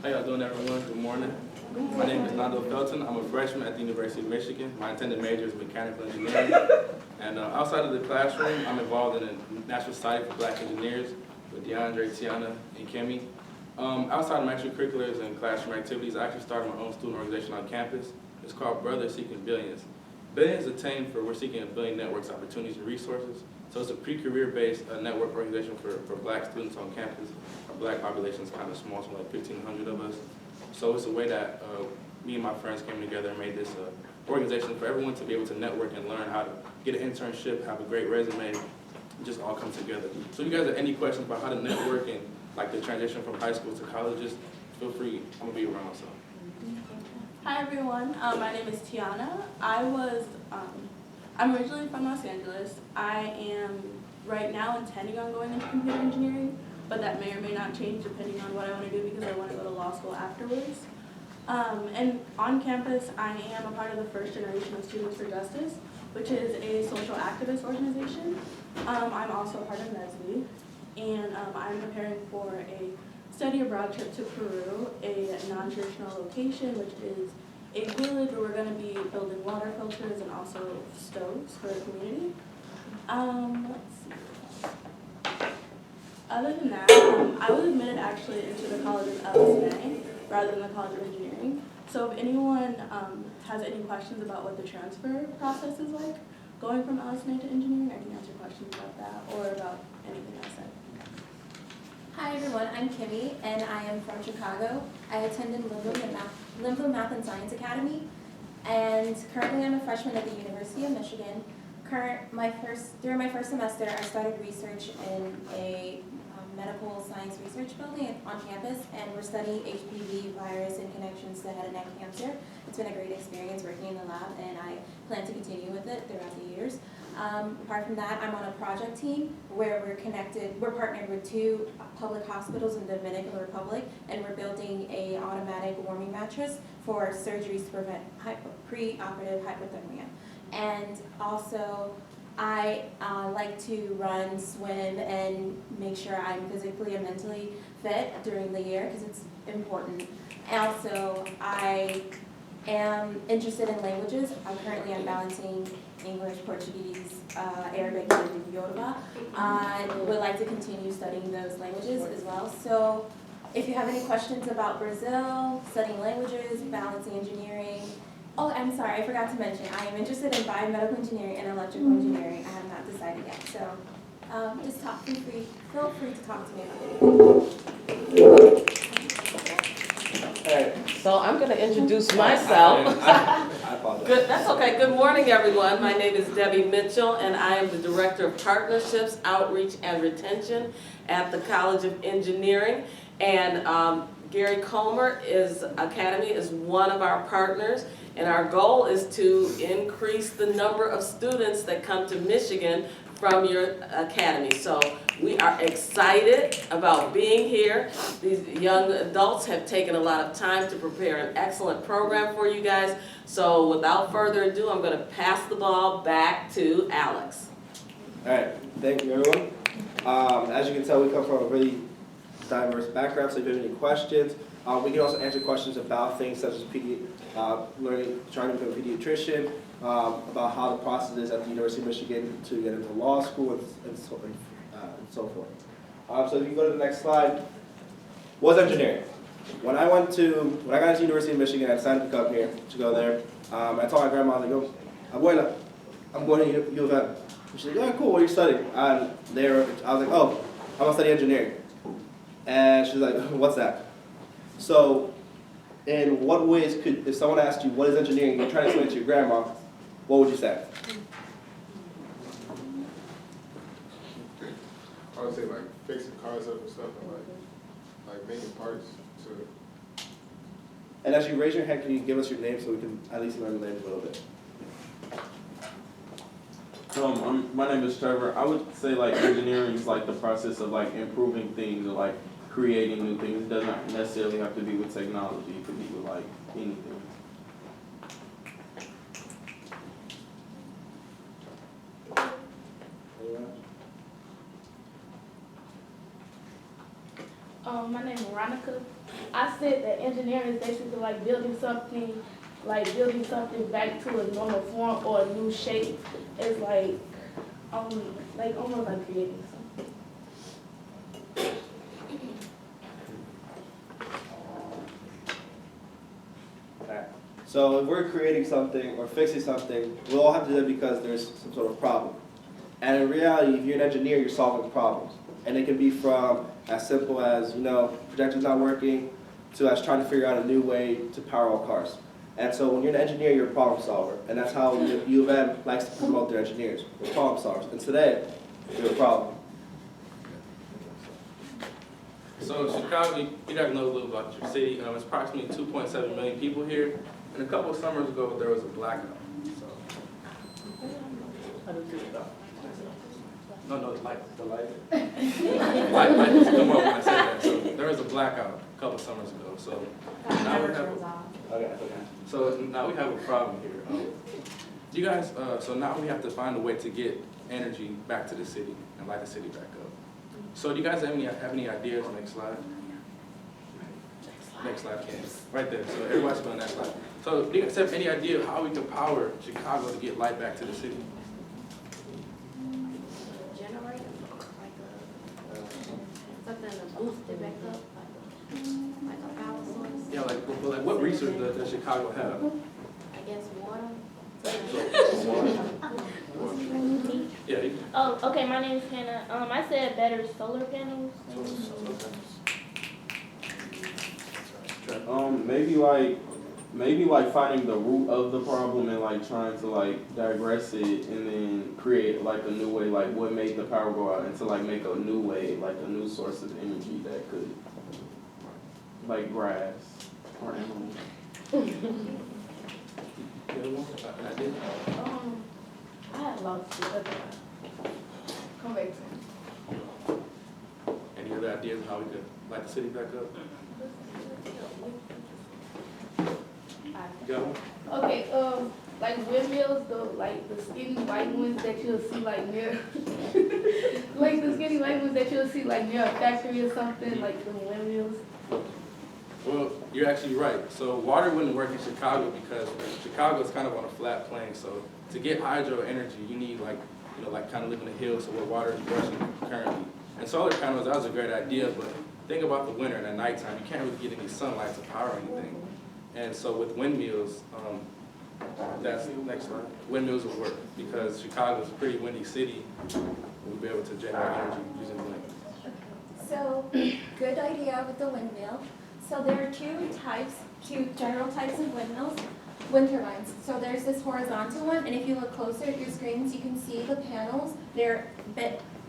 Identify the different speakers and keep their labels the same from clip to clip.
Speaker 1: How y'all doing, everyone? Good morning. My name is Nando Felton. I'm a freshman at the University of Michigan. My intended major is mechanical engineering. And outside of the classroom, I'm involved in a National Society for Black Engineers with DeAndre, Tiana, and Kimmy. Outside of my extracurriculars and classroom activities, I actually started my own student organization on campus. It's called Brothers Seeking Billions. Billions attained for we're seeking a billion networks, opportunities, and resources. So it's a pre-career-based network organization for black students on campus. Our black population is kind of small, so like 1,500 of us. So it's a way that me and my friends came together and made this organization for everyone to be able to network and learn how to get an internship, have a great resume, and just all come together. So if you guys have any questions about how to network and like the transition from high school to college, just feel free. I'm gonna be around. So.
Speaker 2: Hi everyone, my name is Tiana. I'm originally from Los Angeles. I am right now intending on going into computer engineering, but that may or may not change depending on what I want to do because I want to go to law school afterwards. And on campus, I am a part of the first generation of Students for Justice, which is a social activist organization. I'm also a part of NESB, and I'm preparing for a study abroad trip to Peru, a non-traditional location, which is a village where we're going to be building water filters and also stoves for the community. Let's see. Other than that, I was admitted actually into the College of LSNA rather than the College of Engineering. So if anyone has any questions about what the transfer process is like, going from LSNA to engineering, I can answer questions about that or about anything I said.
Speaker 3: Hi everyone, I'm Kimmy and I am from Chicago. I attended Linville Math and Science Academy, and currently I'm a freshman at the University of Michigan. During my first semester, I started research in a medical science research building on campus, and we're studying HPV virus and connections to head and neck cancer. It's been a great experience working in the lab, and I plan to continue with it throughout the years. Apart from that, I'm on a project team where we're partnered with 2 public hospitals in the Dominican Republic, and we're building a automatic warming mattress for surgeries to prevent preoperative hypothermia. And also, I like to run, swim, and make sure I'm physically and mentally fit during the year because it's important. Also, I am interested in languages. Currently I'm balancing English, Portuguese, Arabic, and Yoruba. I would like to continue studying those languages as well. So if you have any questions about Brazil, studying languages, balancing engineering. Oh, I'm sorry, I forgot to mention, I am interested in biomedical engineering and electrical engineering. I have not decided yet. So just feel free to talk to me about it.
Speaker 4: Hey. So I'm going to introduce myself.
Speaker 1: I apologize.
Speaker 4: Good, that's okay. Good morning, everyone. My name is Debbie Mitchell, and I am the Director of Partnerships, Outreach, and Retention at the College of Engineering. And Gary Comer Academy is one of our partners, and our goal is to increase the number of students that come to Michigan from your academy. So we are excited about being here. These young adults have taken a lot of time to prepare an excellent program for you guys. So without further ado, I'm going to pass the ball back to Alex.
Speaker 5: All right, thank you everyone. As you can tell, we come from a really diverse background, so if you have any questions, we can also answer questions about things such as trying to become a pediatrician, about how the process is at the University of Michigan to get into law school, and so forth. So if you go to the next slide, what's engineering? When I got into the University of Michigan, I decided to come here to go there. I told my grandma, I was like, Abuela, I'm going to U of M. She's like, yeah, cool, what are you studying? I was like, oh, I'm going to study engineering. And she's like, what's that? So, in what ways if someone asked you, what is engineering, and you're trying to explain it to your grandma, what would you say?
Speaker 6: I would say like fixing cars up and stuff, and like making parts to.
Speaker 5: And as you raise your hand, can you give us your name so we can at least learn the names a little bit?
Speaker 7: My name is Trevor. I would say like engineering is like the process of like improving things or like creating new things. It doesn't necessarily have to be with technology. It could be with like anything.
Speaker 2: My name is Veronica.
Speaker 8: I said that engineering is basically like building something back to a normal form or a new shape. It's like almost like creating something.
Speaker 5: Okay. So if we're creating something or fixing something, we'll all have to do it because there's some sort of problem. And in reality, if you're an engineer, you're solving problems. And it can be from as simple as, projector's not working, to as trying to figure out a new way to power all cars. And so when you're an engineer, you're a problem solver. And that's how U of M likes to promote their engineers. We're problem solvers. And today, you're a problem.
Speaker 1: So Chicago, you guys know a little about your city. It's approximately 2.7 million people here. And a couple of summers ago, there was a blackout. So, no, the light. Light just come on when I said that. So there was a blackout a couple of summers ago. So now we have So now we have a problem here. You guys, so now we have to find a way to get energy back to the city and light the city back up. So do you guys have any ideas? Next slide. Next slide, okay. Right there. So everybody's on that slide. So do you guys have any idea of how we can power Chicago to get light back to the city?
Speaker 9: Generator, like something to boost it back up, like a power source.
Speaker 1: Yeah, like what research does Chicago have?
Speaker 9: I guess water.
Speaker 1: Yeah.
Speaker 8: Oh, okay, my name is Hannah. I said better solar panels.
Speaker 7: Maybe like finding the root of the problem and like trying to like digress it and then create like a new way, like what made the power go out, and to like make a new way, like a new source of energy that could, like grass or animals.
Speaker 8: I had lost the other one. Come back to me.
Speaker 1: Any other ideas on how we could light the city back up? You got one?
Speaker 8: Okay, like windmills, the skinny white ones that you'll see like near, like the skinny white ones that you'll see like near a factory or something, like the windmills.
Speaker 1: Well, you're actually right. So water wouldn't work in Chicago because Chicago is kind of on a flat plain. So to get hydro energy, you need like kind of live in the hills, so where water is rushing currently. And solar panels, that was a great idea, but think about the winter and at nighttime. You can't really get any sunlight to power anything. And so with windmills, that's next slide. Windmills will work because Chicago is a pretty windy city. We'll be able to generate energy using wind.
Speaker 3: So, good idea with the windmill. So there are two general types of windmills, wind turbines. So there's this horizontal one, and if you look closer at your screens, you can see the panels. They're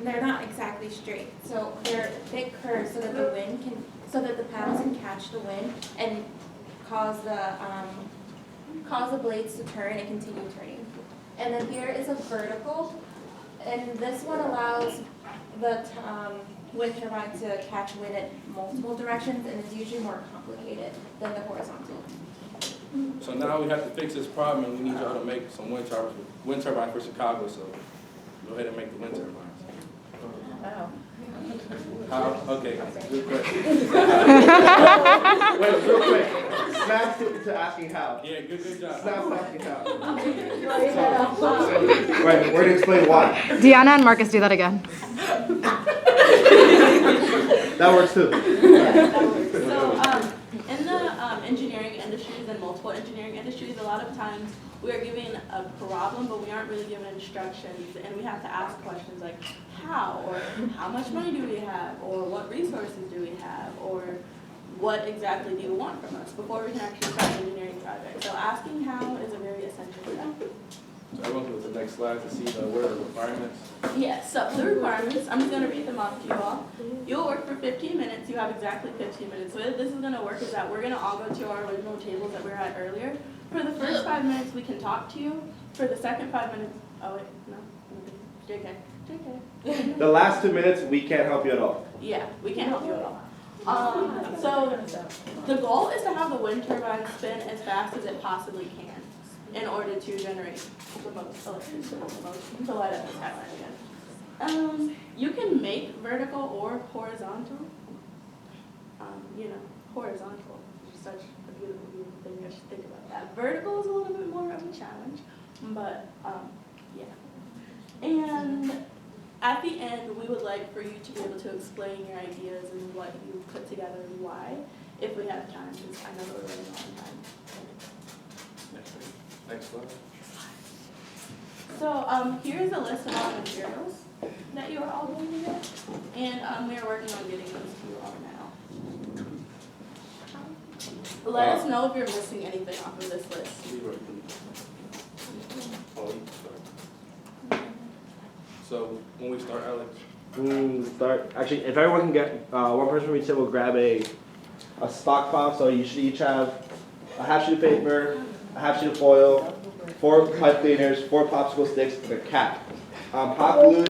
Speaker 3: not exactly straight. So they're a bit curved so that the panels can catch the wind and cause the blades to turn and continue turning. And then here is a vertical, and this one allows the wind turbine to catch wind in multiple directions, and it's usually more complicated than the horizontal.
Speaker 1: So now we have to fix this problem, and we need y'all to make some wind turbine for Chicago. So go ahead and make the wind turbines. How? Okay, good question.
Speaker 5: Wait, real quick. Snap to asking how.
Speaker 1: Yeah, good job.
Speaker 5: Snap to asking how. Wait, we're going to explain why.
Speaker 10: Deanna and Marcus, do that again.
Speaker 5: That works too.
Speaker 2: So in the engineering industries and multiple engineering industries, a lot of times we are given a problem, but we aren't really given instructions, and we have to ask questions like how, or how much money do we have, or what resources do we have, or what exactly do you want from us before we can actually start an engineering project. So asking how is a very essential step.
Speaker 1: So everyone go to the next slide to see what are the requirements.
Speaker 2: Yes, so the requirements, I'm just going to read them off to you all. You'll work for 15 minutes. You have exactly 15 minutes. So this is going to work is that we're going to all go to our original tables that we were at earlier. For the first 5 minutes, we can talk to you. For the second 5 minutes, oh wait, no, JK.
Speaker 5: The last 2 minutes, we can't help you at all.
Speaker 2: Yeah, we can't help you at all. So the goal is to have the wind turbine spin as fast as it possibly can in order to generate the most electricity, to light up the skyline again. You can make vertical or horizontal. horizontal, which is such a beautiful, beautiful thing. I should think about that. Vertical is a little bit more of a challenge, but yeah. And at the end, we would like for you to be able to explain your ideas and what you put together and why, if we have time, because I know that we're running out of time.
Speaker 1: Next slide.
Speaker 2: So here's a list of all the materials that you are all going to get, and we are working on getting those to you all now. Let us know if you're missing anything off of this list.
Speaker 1: So when we start, Alex,
Speaker 5: Start. Actually, if everyone can get one person from each table, grab a stockpile. So you should each have a half sheet of paper, a half sheet of foil, 4 pipe cleaners, 4 popsicle sticks, and a cap. Hot glue.